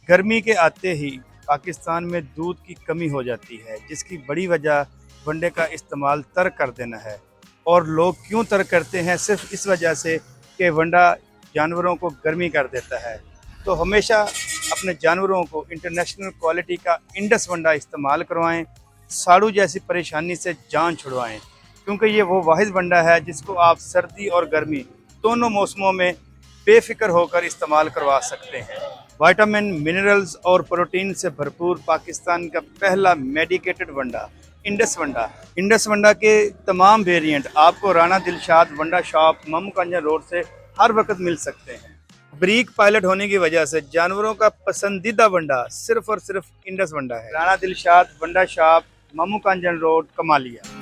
गर्मी के आते ही पाकिस्तान में दूध की कमी हो जाती है, जिसकी बड़ी वजह वनडे का इस्तेमाल तर्क कर देना है। और लोग क्यों तर्क करते हैं? सिर्फ इस वजह से कि वंडा जानवरों को गर्मी कर देता है। तो हमेशा अपने जानवरों को इंटरनेशनल क्वालिटी का इंडस वंडा इस्तेमाल करवाएं, साड़ू जैसी परेशानी से जान छुड़वाएं, क्योंकि ये वो वाहिद वंडा है जिसको आप सर्दी और गर्मी दोनों मौसमों में बेफिक्र होकर इस्तेमाल करवा सकते हैं। विटामिन, मिनरल्स और प्रोटीन से भरपूर पाकिस्तान का पहला मेडिकेटेड वंडा इंडस वंडा के तमाम वेरिएंट आपको राणा दिलशाद वंडा शॉप, ममकांजा रोड से हर वक्त मिल सकते हैं। ब्रीक पायलट होने की वजह से जानवरों का पसंदीदा वंडा सिर्फ और सिर्फ इंडस वंडा है। Rana Dilshad Wanda shop, Mamkanja road, Kamalia.